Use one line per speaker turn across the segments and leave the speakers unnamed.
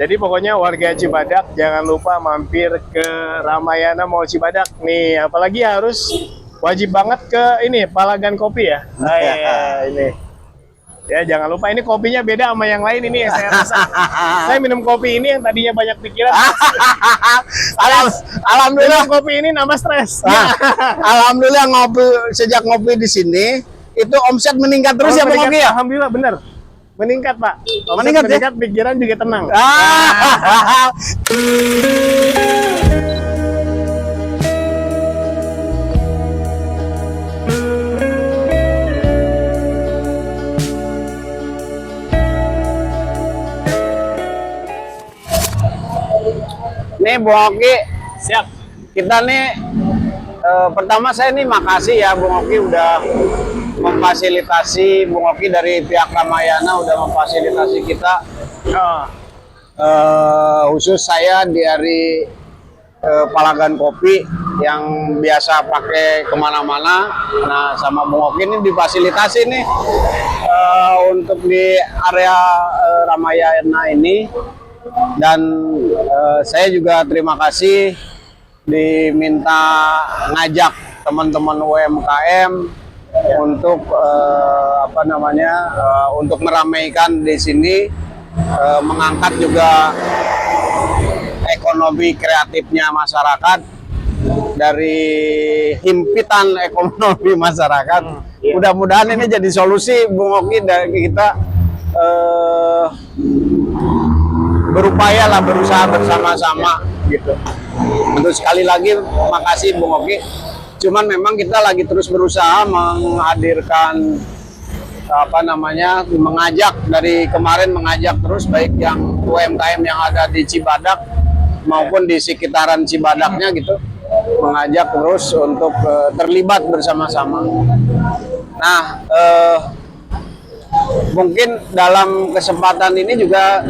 Jadi pokoknya warga Cibadak jangan lupa mampir ke Ramayana Mall Cibadak nih. Apalagi harus wajib banget ke ini Palagan Kopi ya. Nah, ya, ini. Ya jangan lupa ini kopinya beda sama yang lain ini. Saya rasa saya minum kopi ini yang tadinya banyak pikiran. Alhamdulillah kopi ini nambah stres.
Alhamdulillah sejak ngopi di sini itu omset meningkat terus ya Bang Oki ya.
Alhamdulillah bener. Meningkat Pak.
Meningkat ya?
Pikiran juga tenang.
Nih Bung Oki,
Siap.
kita nih pertama saya nih makasih ya Bung Oki udah memfasilitasi, Bung Oki dari pihak Ramayana udah memfasilitasi kita. Khusus saya dari Palagan Kopi yang biasa pakai kemana-mana. Nah sama Bung Oki ini difasilitasi nih untuk di area Ramayana ini. Dan saya juga terima kasih diminta ngajak teman-teman UMKM untuk untuk meramaikan di sini, mengangkat juga ekonomi kreatifnya masyarakat dari himpitan ekonomi masyarakat. Mudah-mudahan ini jadi solusi Bung Oki dari kita berupaya lah, berusaha bersama-sama gitu. Untuk sekali lagi makasih Bung Oki. Cuman memang kita lagi terus berusaha menghadirkan mengajak dari kemarin, mengajak terus baik yang UMKM yang ada di Cibadak maupun di sekitaran Cibadaknya gitu, mengajak terus untuk terlibat bersama-sama. Nah, mungkin dalam kesempatan ini juga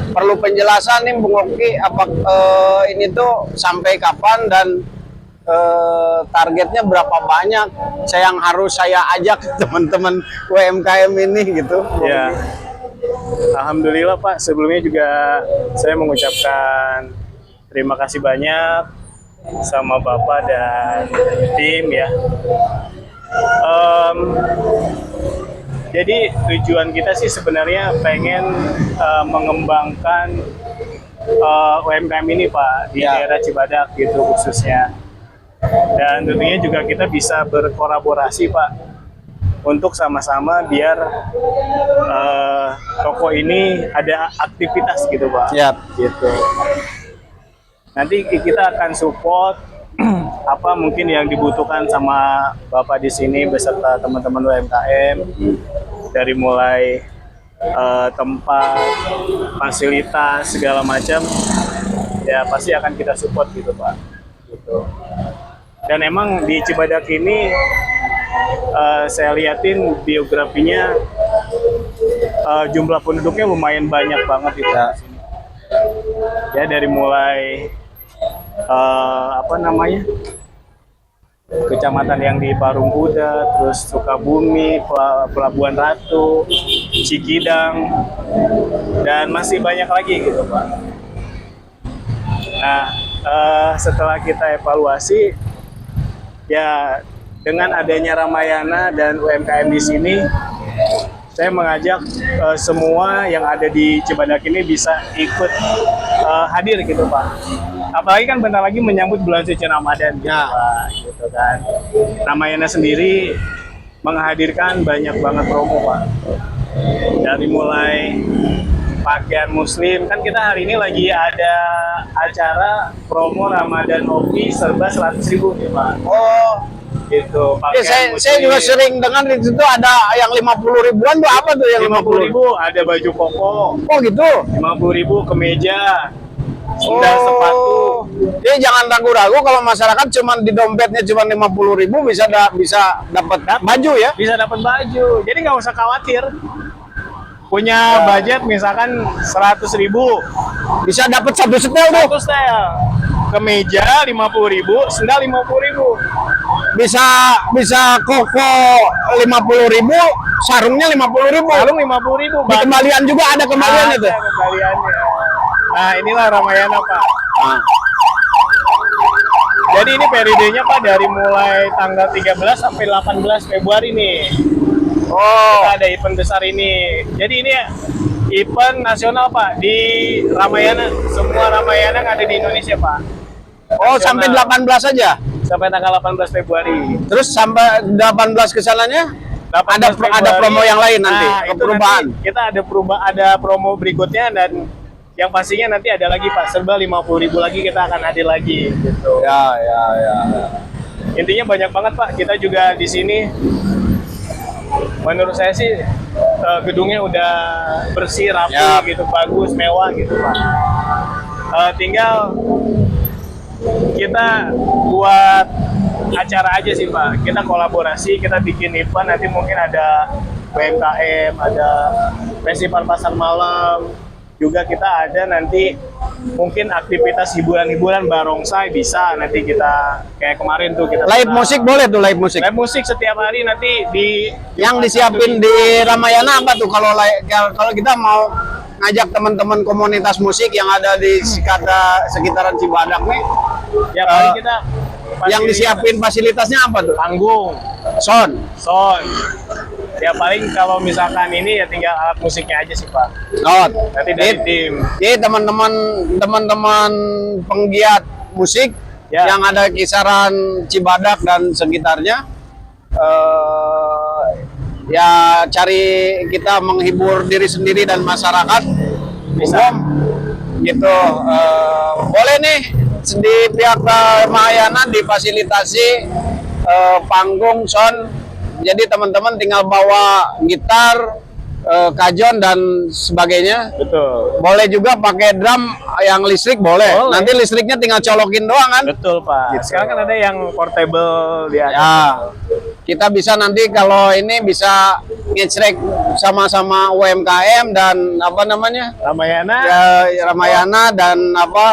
perlu penjelasan nih Bung Oki, ini tuh sampai kapan dan targetnya berapa banyak yang harus saya ajak teman-teman UMKM ini gitu.
Ya. Alhamdulillah Pak, sebelumnya juga saya mengucapkan terima kasih banyak sama Bapak dan tim ya. Jadi tujuan kita sih sebenarnya pengen mengembangkan UMKM ini Pak di daerah Cibadak gitu khususnya. Dan tentunya juga kita bisa berkolaborasi Pak untuk sama-sama biar toko ini ada aktivitas gitu Pak. Gitu. Nanti kita akan support apa mungkin yang dibutuhkan sama Bapak di sini beserta teman-teman UMKM, dari mulai tempat, fasilitas segala macam ya pasti akan kita support gitu Pak. Gitu. Dan emang di Cibadak ini saya liatin biografinya jumlah penduduknya lumayan banyak banget itu di sini. Ya dari mulai kecamatan yang di Parung Kuda, terus Sukabumi, Pelabuhan Ratu, Cikidang, dan masih banyak lagi gitu Pak. Nah, setelah kita evaluasi, ya dengan adanya Ramayana dan UMKM di sini, saya mengajak semua yang ada di Cibadak ini bisa ikut hadir gitu Pak. Apalagi kan bentar lagi menyambut bulan suci Ramadan gitu, Pak, gitu kan. Ramayana sendiri menghadirkan banyak banget promo Pak. Dari mulai pakaian muslim, kan kita hari ini lagi ada acara promo Ramadan Oki serba 100.000 nih Pak.
Oh
gitu.
Saya juga sering dengar di situ ada yang 50 ribuan tuh, apa tuh yang
50.000 ada baju koko.
Oh gitu.
50.000 kemeja, sendal, sepatu.
Jadi jangan ragu-ragu kalau masyarakat cuman di dompetnya cuma 50.000 bisa dapat baju ya.
Bisa dapat baju. Jadi nggak usah khawatir. Punya budget misalkan 100.000,
bisa dapat satu setel tuh.
Satu setel. Kemeja 50.000, sendal 50.000.
Bisa koko 50.000, sarungnya 50.000.
Sarung 50.000.
Di kembalian juga ada kembaliannya tuh.
Kembaliannya. Nah, inilah Ramayana, Pak.
Nah.
Jadi ini periodenya, Pak, dari mulai tanggal 13 sampai 18 Februari nih.
Oh,
Kita ada event besar ini. Jadi ini event nasional, Pak, di Ramayana. Semua Ramayana yang ada di Indonesia, Pak.
oh sampai 18 saja.
Sampai tanggal 18 Februari.
Terus sampai 18 kesananya
18
ada promo yang lain nanti,
itu
perubahan.
nanti kita ada promo berikutnya, dan yang pastinya nanti ada lagi, Pak, serba 50.000 lagi kita akan hadir lagi gitu.
Ya, ya, ya.
Intinya banyak banget, Pak. Kita juga di sini menurut saya sih gedungnya udah bersih, rapi
Ya.
gitu, bagus, mewah gitu, Pak. Tinggal kita buat acara aja sih, Pak. Kita kolaborasi, kita bikin event, nanti mungkin ada UMKM, ada festival pasar malam, juga kita ada nanti mungkin aktivitas hiburan-hiburan barongsai bisa nanti kita kayak kemarin tuh kita
Live musik boleh tuh, live musik.
live musik setiap hari nanti di
Yang disiapin di Ramayana apa tuh kalau kalau kita mau ngajak teman-teman komunitas musik yang ada di sekitaran Cibadak nih,
ya paling kita
yang disiapin fasilitasnya apa tuh?
panggung,
Sound.
ya paling kalau misalkan ini ya tinggal alat musiknya aja sih, Pak,
Oh,
nanti dari tim.
jadi teman-teman penggiat musik
Ya.
yang ada kisaran Cibadak dan sekitarnya, ya cari kita menghibur diri sendiri dan masyarakat
Bisa.
umum gitu. Boleh nih di pihak Ramayana difasilitasi panggung sound, jadi teman-teman tinggal bawa gitar, kajon dan sebagainya.
Betul.
Boleh juga pakai drum yang listrik, boleh.
Boleh.
Nanti listriknya tinggal colokin doang kan.
Betul, Pak.
Gitu.
Sekarang kan ada yang portable di atas.
Ya, kita bisa nanti kalau ini bisa ngecek sama-sama UMKM dan apa namanya,
Ramayana.
ya, Ramayana dan apa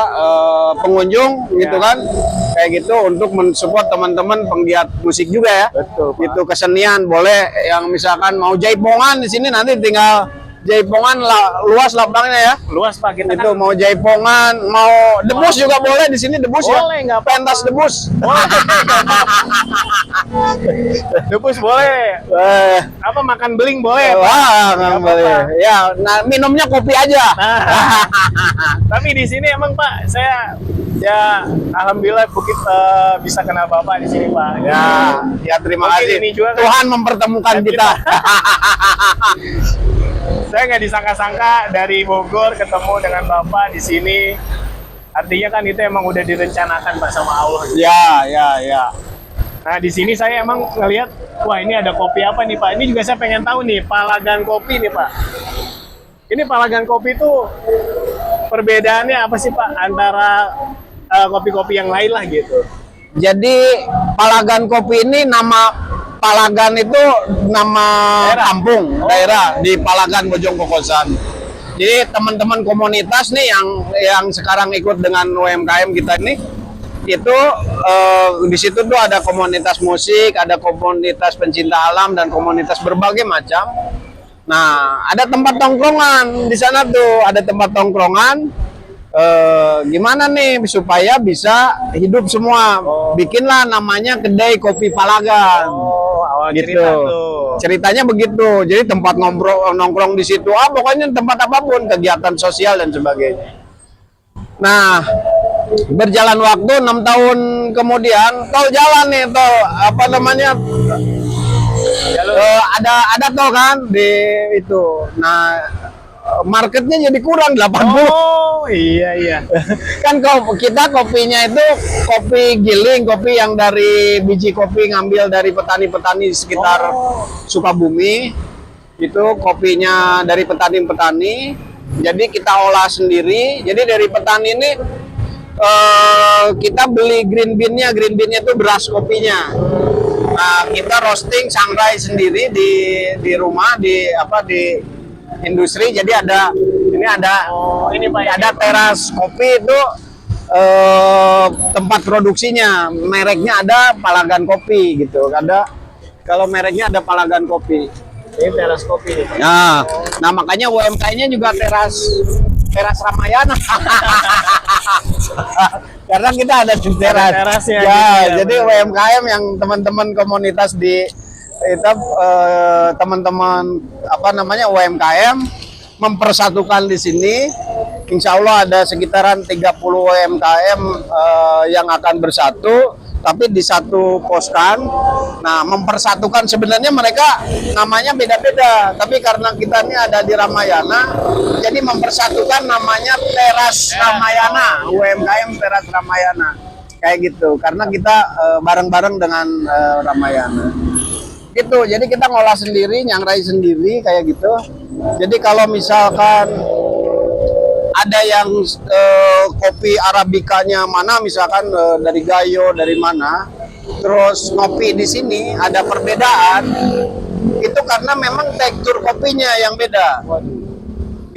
pengunjung gitu kan, kayak gitu untuk mensupport teman-teman penggiat musik juga ya.
Betul, Pak.
Itu kesenian boleh, yang misalkan mau jaipongan di sini nanti tinggal jaipongan luas lapangnya ya.
Luas, Pak, kita
Itu
kan
mau jaipongan, mau debus juga boleh di sini, debus
Boleh,
ya.
nggak apa-apa.
Pentas debus.
debus boleh. Apa makan beling boleh, Pak.
Wah, nggak
Nggak
boleh.
apa-apa.
Ya, nah minumnya kopi aja.
Nah, tapi di sini emang, Pak, saya ya alhamdulillah bisa kenal Bapak di sini, Pak.
Ya terima
Mungkin
kasih.
ini juga kan-
Tuhan mempertemukan kita.
Saya nggak disangka-sangka dari Bogor ketemu dengan Bapak di sini. Artinya kan itu emang udah direncanakan, Pak, sama Allah.
Ya, ya, ya.
Nah, di sini saya emang ngelihat, wah, ini ada kopi apa nih, Pak? Ini juga saya pengen tahu nih, Palagan Kopi nih, Pak. Ini Palagan Kopi itu perbedaannya apa sih, Pak, antara kopi-kopi yang lain lah gitu?
Jadi Palagan Kopi ini nama Palagan itu nama
Daerah.
kampung, daerah di Palagan Bojong Kokosan. Jadi teman-teman komunitas nih yang sekarang ikut dengan UMKM kita ini, itu di situ tuh ada komunitas musik, ada komunitas pencinta alam dan komunitas berbagai macam. Nah, ada tempat tongkrongan di sana tuh, ada tempat tongkrongan. Gimana nih supaya bisa hidup semua? Bikinlah namanya kedai kopi Palagan.
Oh, awal
Gitu.
cerita tuh.
Ceritanya begitu. Jadi tempat nongkrong di situ, pokoknya tempat apapun, kegiatan sosial dan sebagainya. Nah, berjalan waktu 6 tahun kemudian, tol jalan nih, tol apa namanya? Ada tol kan di itu. Nah, marketnya jadi kurang 80.
Oh, iya.
Kan kita kopinya itu kopi giling, kopi yang dari biji kopi ngambil dari petani-petani di sekitar Sukabumi. Itu kopinya dari petani-petani. Jadi kita olah sendiri. Jadi dari petani ini kita beli green bean-nya. Green bean-nya itu beras kopinya. Nah, kita roasting sangrai sendiri di rumah, di industri. Jadi ada
ini, Pak,
ada teras kopi itu, tempat produksinya, mereknya ada Palagan Kopi gitu. Kalau mereknya ada Palagan Kopi.
Ini teras kopi nih, Pak.
Nah makanya UMKM-nya juga teras teras Ramayana. Karena kita ada di teras.
Ada terasnya
Ya,
gitu ya,
jadi
benar.
UMKM yang teman-teman komunitas di itu teman-teman apa namanya UMKM mempersatukan di sini. Insya Allah ada sekitaran 30 UMKM yang akan bersatu, tapi di satu poskan. Nah, mempersatukan sebenarnya mereka namanya beda-beda, tapi karena kita ini ada di Ramayana, jadi mempersatukan namanya Teras Ramayana, UMKM Teras Ramayana, kayak gitu. Karena kita bareng-bareng dengan Ramayana. Gitu, jadi kita ngolah sendiri, nyangrai sendiri, kayak gitu. Jadi kalau misalkan ada yang kopi arabikanya mana, misalkan dari Gayo, dari mana, terus ngopi di sini ada perbedaan, itu karena memang tekstur kopinya yang beda,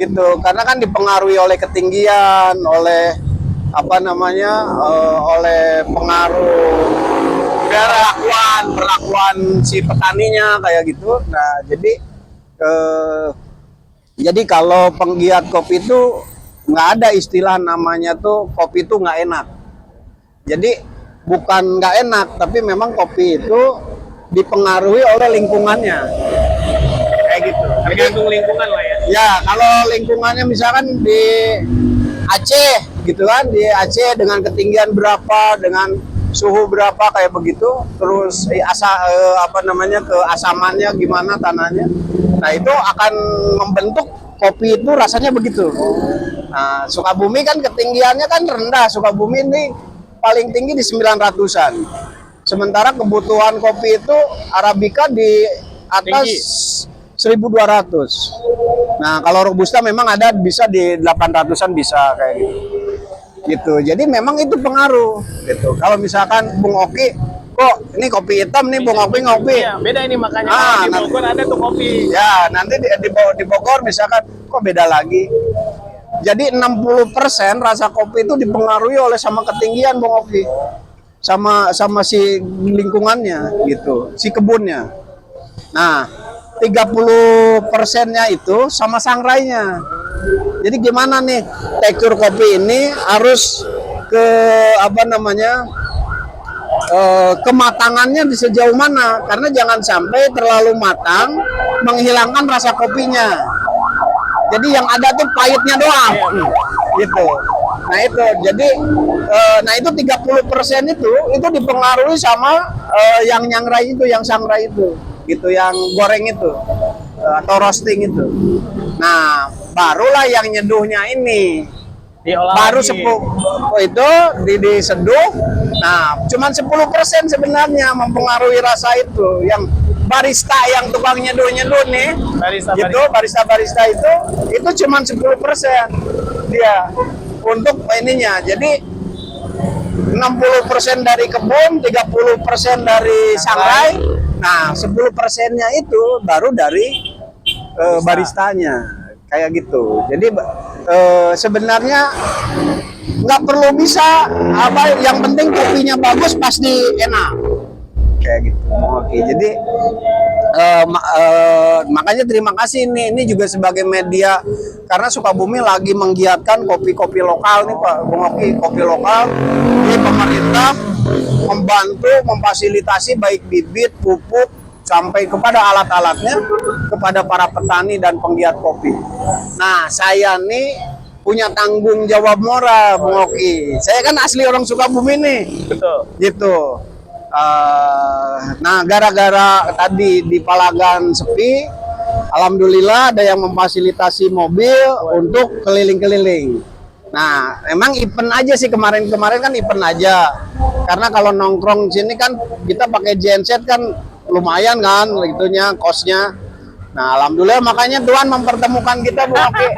gitu. Karena kan dipengaruhi oleh ketinggian, oleh apa namanya, oleh pengaruh perlakuan si petaninya, kayak gitu. Nah, jadi kalau penggiat kopi itu nggak ada istilah namanya tuh kopi itu nggak enak. Jadi bukan nggak enak, tapi memang kopi itu dipengaruhi oleh lingkungannya, kayak gitu.
Tergantung lingkungan lah ya.
Ya, kalau lingkungannya misalkan di Aceh gitu kan, di Aceh dengan ketinggian berapa, dengan suhu berapa, kayak begitu, terus keasamannya gimana tanahnya. Nah, itu akan membentuk kopi itu rasanya begitu. Nah, Sukabumi kan ketinggiannya kan rendah. Sukabumi ini paling tinggi di 900-an. Sementara kebutuhan kopi itu Arabica di atas 1.200. Nah, kalau Robusta memang ada bisa di 800-an bisa, kayak gitu. Jadi memang itu pengaruh gitu. Kalau misalkan Bung Oki, kok ini kopi hitam nih Bung Oki ngopi.
Iya, beda ini makanya
Ah,
kalau di Bogor ada tuh kopi.
Ya, nanti di Bogor misalkan kok beda lagi. Jadi 60% rasa kopi itu dipengaruhi oleh sama ketinggian Bung Oki. Sama si lingkungannya gitu, si kebunnya. Nah, 30%-nya itu sama sangrainya. Jadi gimana nih tekstur kopi ini harus ke apa namanya, kematangannya di sejauh mana, karena jangan sampai terlalu matang menghilangkan rasa kopinya. Jadi yang ada tuh pahitnya doang, gitu. Nah itu, jadi nah itu 30% itu dipengaruhi sama yang nyangrai itu, yang sangrai itu, gitu, yang goreng itu atau roasting itu. Nah, barulah yang nyeduhnya ini.
Diolah
Baru
lagi.
itu diseduh. Nah, cuman 10% sebenarnya mempengaruhi rasa itu. Yang barista yang tukang nyeduh nih, barista itu cuman 10% dia untuk ininya. Jadi 60% dari kebun, 30% dari sangrai. Nah, 10%-nya itu baru dari baristanya, kayak gitu. Jadi sebenarnya nggak perlu bisa apa, yang penting kopinya bagus pasti enak, kayak gitu. Oke, jadi makanya terima kasih ini juga sebagai media, karena Sukabumi lagi menggiatkan kopi-kopi lokal nih Pak Bung Oki, kopi lokal. Ini pemerintah membantu memfasilitasi baik bibit, pupuk, sampai kepada alat-alatnya kepada para petani dan penggiat kopi. Nah, saya nih punya tanggung jawab moral, Bung Oki. Saya kan asli orang Sukabumi nih.
Betul.
Gitu. Nah, gara-gara tadi di Palagan sepi, alhamdulillah ada yang memfasilitasi mobil untuk keliling-keliling. Nah, emang event aja sih, kemarin-kemarin kan event aja. Karena kalau nongkrong sini kan kita pakai genset kan lumayan kan, gitunya, kosnya. Nah, alhamdulillah makanya Tuhan mempertemukan kita, Bung Oki.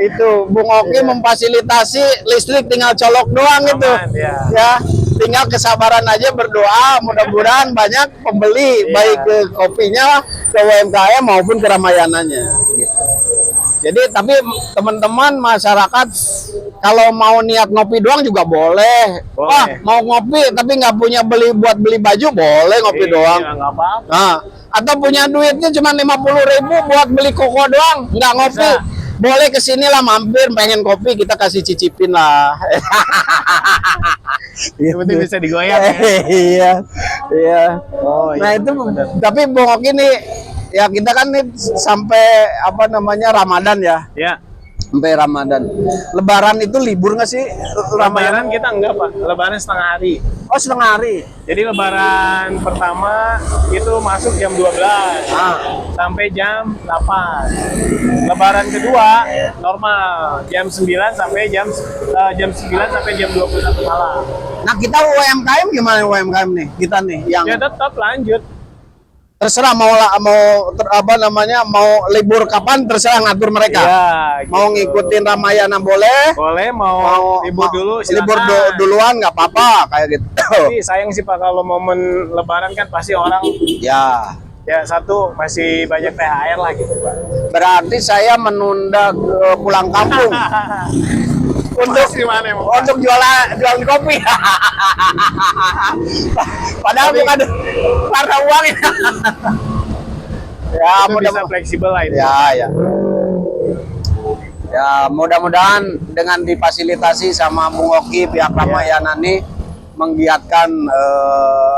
Itu Bung Oki memfasilitasi listrik, tinggal colok doang itu. Ya, tinggal kesabaran aja, berdoa, mudah-mudahan banyak pembeli, baik ke kopinya, ke UMKM maupun ke Ramayananya. Gitu. Jadi tapi teman-teman masyarakat kalau mau niat ngopi doang juga boleh. Wah, mau ngopi tapi nggak punya buat beli baju, boleh ngopi doang.
Nggak apa-apa.
Nah, atau punya duitnya cuma 50.000 buat beli koko doang, nggak ngopi, boleh kesini lah, mampir, pengen kopi kita kasih cicipin lah.
Yang penting bisa digoyang ya.
Iya, iya.
Oh,
Nah
iya,
itu,
benar.
tapi Bung Oki nih, ya kita kan nih sampai apa namanya Ramadan ya,
Ya,
sampai Ramadan. Lebaran itu libur nggak sih?
Lebaran kita enggak Pak, Lebaran setengah hari.
Oh, setengah hari.
Jadi Lebaran pertama itu masuk jam 12 sampai jam 8. Lebaran kedua normal jam 9 sampai jam 9 sampai jam 21 malam.
Nah kita UMKM gimana UMKM nih? Kita nih yang
Ya tetap lanjut.
terserah mau apa namanya mau libur kapan terserah ngatur mereka.
Iya,
Mau
gitu.
ngikutin Ramayana boleh.
Boleh mau libur dulu
libur
silakan.
duluan nggak apa-apa kayak gitu.
Tapi sayang sih Pak kalau momen Lebaran kan pasti orang
Ya,
satu masih banyak THR lah gitu Pak.
berarti saya menunda pulang kampung
Untuk di mana emang?
untuk jualan kopi. Padahal
Tapi-
bukan karena uang ya. Ya,
Itu bisa fleksibel lah itu.
Ya. Ya, mudah-mudahan dengan difasilitasi sama Bung Oki pihak Ramayana nih menggiatkan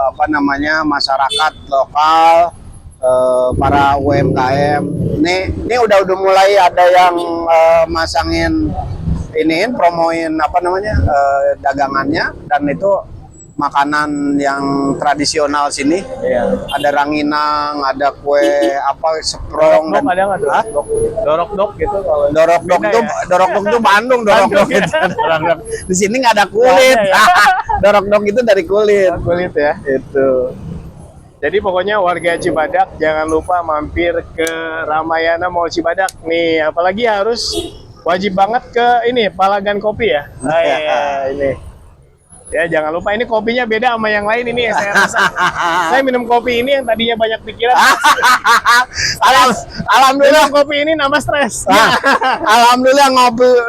apa namanya masyarakat lokal, para UMKM. Ini udah mulai ada yang masangin iniin promoin apa namanya dagangannya, dan itu makanan yang tradisional sini.
Iya.
Ada ranginang, ada kue apa seprong
Dorok-dok ada nggak tuh?
Hah?
Dorok-dok gitu kalau
Dorok-dok
Beda
tuh,
ya?
dorok-dok tuh Bandung, dorok-dok
Bandung ya?
itu. Dorok-dok. Di sini nggak ada kulit.
Nggak ada ya?
Dorok-dok itu dari kulit.
kulit ya.
Itu.
Jadi pokoknya warga Cibadak jangan lupa mampir ke Ramayana Mall Cibadak nih, apalagi harus wajib banget ke ini Palagan Kopi ya. Nah, iya, ini. Ya jangan lupa ini kopinya beda sama yang lain ini saya rasa. Saya minum kopi ini yang tadinya banyak pikiran.
Alhamdulillah.
Minum kopi ini nambah stres.
Nah, alhamdulillah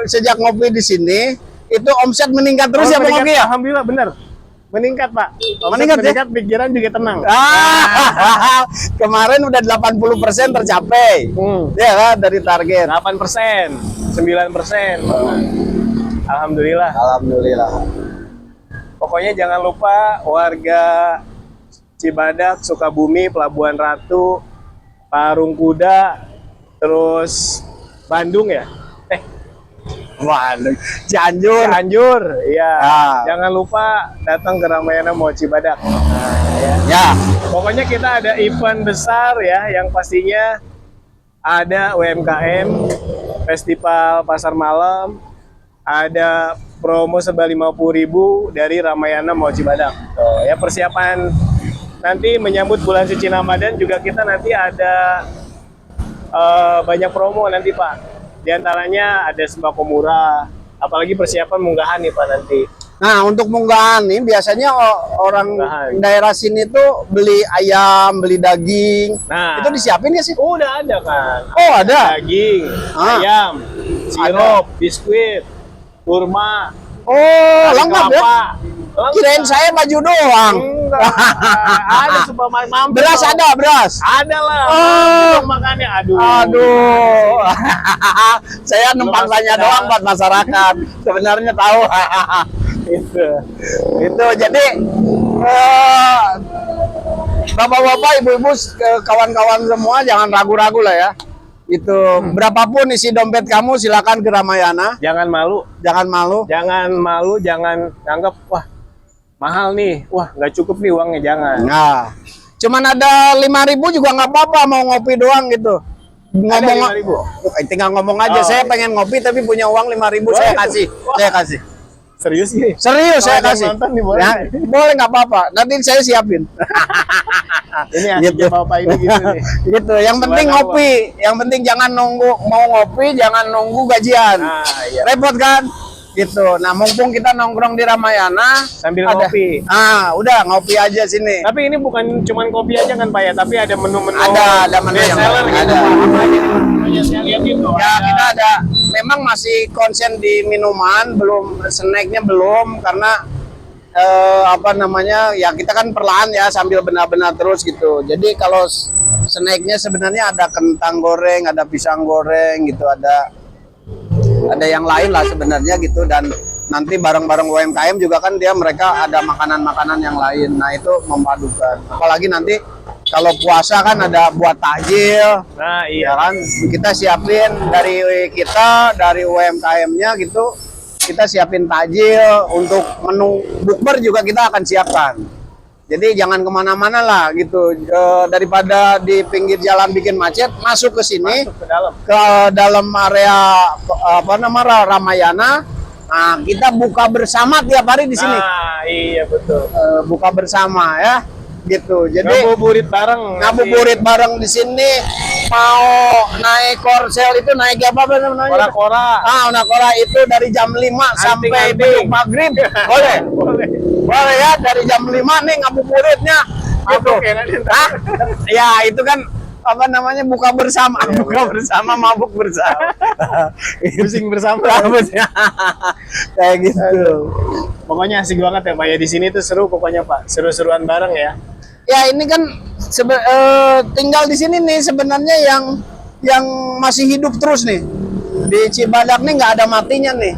sejak ngopi di sini itu omset meningkat terus ya Bang
meningkat,
Oki ya.
Alhamdulillah bener. Meningkat Pak. Omset
Meningkat ya?
meningkat, pikiran juga tenang.
Kemarin udah 80% tercapai. Ya kan dari target.
8%, 9%. Alhamdulillah.
Alhamdulillah.
Pokoknya jangan lupa warga Cibadak, Sukabumi, Pelabuhan Ratu, Parung Kuda, terus Bandung ya.
Waduh, Cianjur.
Cianjur, iya.
Ah.
Jangan lupa datang ke Ramayana Mall Cibadak.
Ya.
Pokoknya kita ada event besar ya, yang pastinya ada UMKM, Festival Pasar Malam, ada promo serba 50.000 dari Ramayana Mall Cibadak. Tuh, ya persiapan nanti menyambut bulan suci Ramadan juga kita nanti ada banyak promo nanti Pak. Di antaranya ada sembako murah, apalagi persiapan munggahan nih Pak nanti.
Nah, untuk munggahan nih biasanya orang
Munggahan.
daerah sini tuh beli ayam, beli daging.
Nah,
Itu disiapin ya sih?
udah ada kan.
Oh, ada.
Daging,
Ah.
ayam, sirup, biskuit, kurma,
Oh,
kari
lengkap ya.
kelapa. Lengkap.
Kirain saya baju doang.
Enggak. Ada supaya mampir.
Beras
dong.
ada, beras.
Ada lah.
Oh.
Makannya aduh.
Aduh. Saya numpang
Belum
tanya
masuk
doang
dah.
buat masyarakat. Sebenarnya tahu.
Itu.
Itu jadi bapak-bapak, ibu-ibu, kawan-kawan semua jangan ragu-ragu lah ya. Itu berapapun isi dompet kamu silakan ke Ramayana.
Jangan malu,
Jangan malu.
jangan anggap wah mahal nih, wah nggak cukup nih uangnya, jangan.
Nah, cuman ada 5.000 juga nggak apa-apa mau ngopi doang gitu.
Ada
Ngomong
5.000?
tinggal ngomong aja,
Oh,
saya
iya.
pengen ngopi tapi punya uang 5.000
Boleh
saya
tuh.
kasih.
Wah.
Saya kasih.
Serius nih?
Serius saya
Kalau
kasih.
yang nonton nih, boleh.
Ya, boleh nggak apa-apa. Nanti saya siapin.
Ini
Gitu.
akhirnya bapak ini gitu nih.
Gitu. Yang penting
Subhanallah.
ngopi. Yang penting jangan nunggu mau ngopi, jangan nunggu gajian.
Nah, iya.
Repot kan? Gitu. Nah, mumpung kita nongkrong di Ramayana
Sambil
ada-
ngopi.
udah ngopi aja sini.
Tapi ini bukan cuman kopi aja kan Pak ya, tapi ada menu-menu.
Ada menu yang
bestseller gitu.
ada.
Pak. Apa aja nih menunya saya lihat itu.
Ya, kita ada memang masih konsen di minuman, belum snacknya belum karena apa namanya ya kita kan perlahan ya sambil benar-benar terus gitu. Jadi kalau snacknya sebenarnya ada kentang goreng, ada pisang goreng gitu, ada ada yang lain lah sebenarnya gitu. Dan nanti bareng-bareng UMKM juga kan mereka ada makanan-makanan yang lain. Nah itu memadukan. Apalagi nanti kalau puasa kan ada buat takjil.
Nah,
Ya
iya.
kan kita siapin dari UMKM-nya gitu, kita siapin takjil. Untuk menu bukber juga kita akan siapkan. Jadi jangan kemana-mana lah gitu. Daripada di pinggir jalan bikin macet, masuk ke sini,
Masuk ke dalam.
ke dalam area Ramayana. Nah, kita buka bersama tiap hari di sini.
Nah, iya betul.
Buka bersama ya gitu. Jadi
Ngabuburit bareng.
ngabuburit bareng di sini. Mau naik korsel itu naik apa namanya?
Kora-kora.
Kora itu dari jam 5 sampai
Anting-anting.
beduk maghrib. Boleh.
Boleh.
Boleh ya, dari jam 5 nih ngabuburitnya. Gitu.
Mabuk ya nanti.
Hah? Ya itu kan apa namanya, buka bersama. Buka bersama, mabuk bersama.
Pusing bersama.
Kayak gitu.
Pokoknya asik banget ya Pak ya, di sini tuh seru pokoknya Pak. Seru-seruan bareng ya.
Ya ini kan tinggal di sini nih sebenarnya yang masih hidup terus nih. Di Cibadak nih nggak ada matinya nih.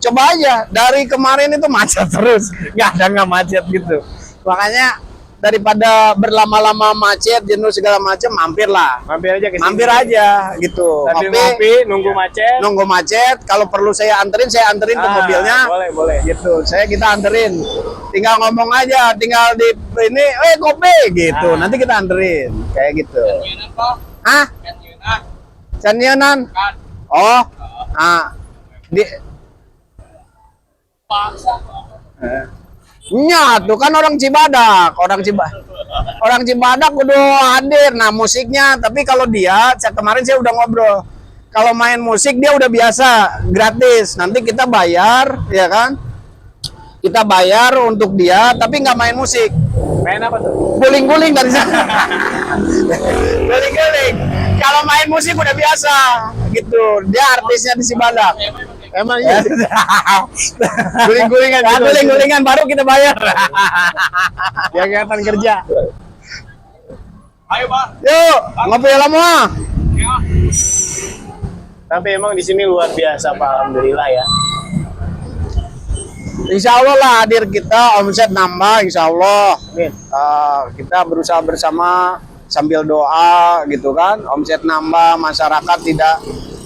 Coba aja dari kemarin itu macet terus, nggak macet gitu. Makanya daripada berlama-lama macet, jenuh segala macam, mampir lah.
Mampir aja ke sini.
Mampir aja gitu.
Sambil
Ngopi,
ngopi, nunggu macet.
nunggu macet. Kalau perlu saya anterin ke mobilnya.
Boleh.
Gitu, kita anterin. Tinggal ngomong aja, tinggal di ini, kopi gitu. Nanti kita anterin, kayak gitu. Hah? Canyunan? Oh, di. Nya tuh kan orang Cibadak, orang Cibadak udah hadir. Nah musiknya, tapi kalau dia, kemarin saya udah ngobrol. Kalau main musik dia udah biasa, gratis. Nanti kita bayar, ya kan? Kita bayar untuk dia, tapi nggak main musik.
Main apa tuh?
Guling-guling dari sana. Guling-guling. Kalau main musik udah biasa, gitu. Dia artisnya di Cibadak.
Emang iya.
Guling-gulingan,
gitu.
guling-gulingan baru kita bayar.
Ya kelihatan kerja.
Ayo Pak.
Yuk, ngopi lama.
Tapi emang di sini luar biasa Pak, alhamdulillah ya.
Insya Allah lah hadir kita, omset nambah, insya Allah.
Amin.
Kita berusaha bersama sambil doa gitu kan, omset nambah, masyarakat tidak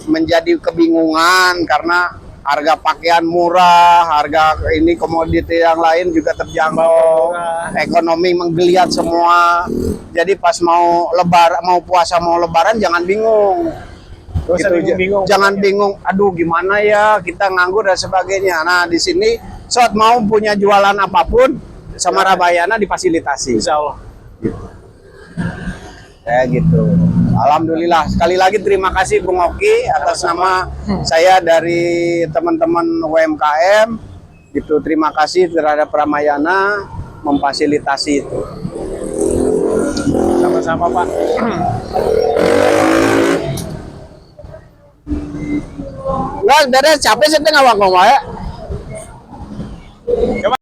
menjadi kebingungan karena harga pakaian murah, harga ini komoditi yang lain juga terjangkau, ekonomi menggeliat semua. Jadi pas mau puasa mau lebaran jangan bingung.
Gak usah bingung-bingung.
Jangan bingung, aduh gimana ya, kita nganggur dan sebagainya. Nah di sini saat mau punya jualan apapun sama Ramayana difasilitasi.
Insya Allah.
Kayak gitu. Alhamdulillah. Sekali lagi terima kasih Bung Oki atas nama saya dari teman-teman UMKM. Gitu. Terima kasih terhadap Ramayana memfasilitasi itu.
Sama-sama Pak.
Nggak, dari capek saya nggak ngomong ya.
Coba